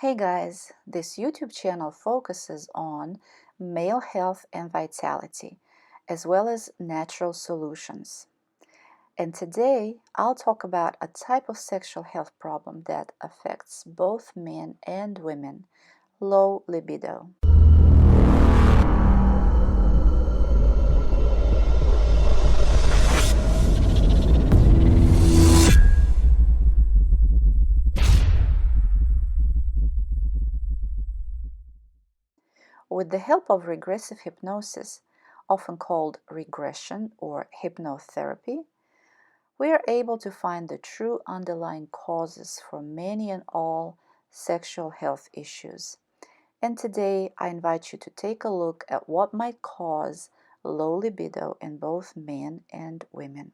Hey guys, this YouTube channel focuses on male health and vitality, as well as natural solutions. And today I'll talk about a type of sexual health problem that affects both men and women: low libido. With the help of regressive hypnosis, often called regression or hypnotherapy, we are able to find the true underlying causes for many and all sexual health issues. And today I invite you to take a look at what might cause low libido in both men and women.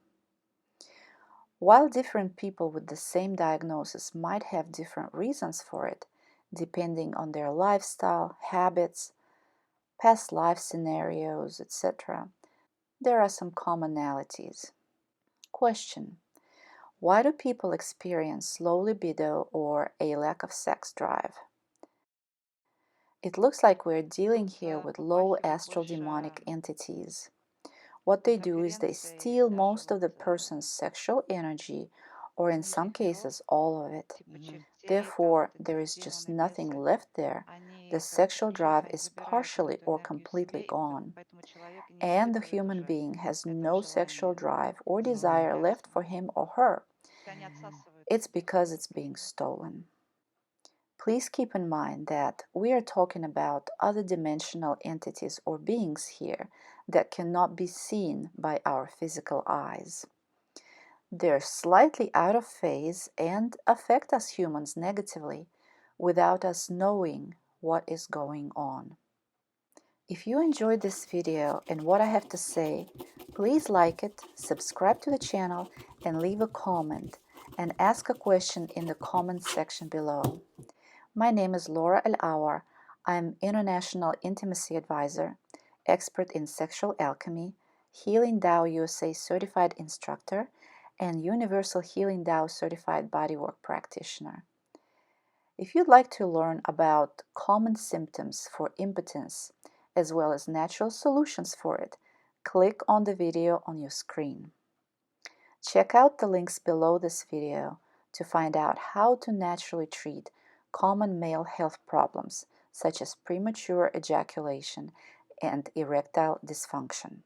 While different people with the same diagnosis might have different reasons for it, depending on their lifestyle, habits, past life scenarios, etc., there are some commonalities. Question: why do people experience low libido or a lack of sex drive? It looks like we're dealing here with low astral demonic entities. What they do is they steal most of the person's sexual energy, or in some cases all of it. Therefore, there is just nothing left there. The sexual drive is partially or completely gone, and the human being has no sexual drive or desire left for him or her. It's because it's being stolen. Please keep in mind that we are talking about other dimensional entities or beings here that cannot be seen by our physical eyes. They're slightly out of phase and affect us humans negatively without us knowing what is going on. If you enjoyed this video and what I have to say, please like it, subscribe to the channel, and leave a comment and ask a question in the comment section below. My name is Laura El-Awar. I'm International Intimacy Advisor, expert in sexual alchemy, Healing Tao USA certified instructor, and Universal Healing Tao certified bodywork practitioner. If you'd like to learn about common symptoms for impotence, as well as natural solutions for it, click on the video on your screen. Check out the links below this video to find out how to naturally treat common male health problems such as premature ejaculation and erectile dysfunction.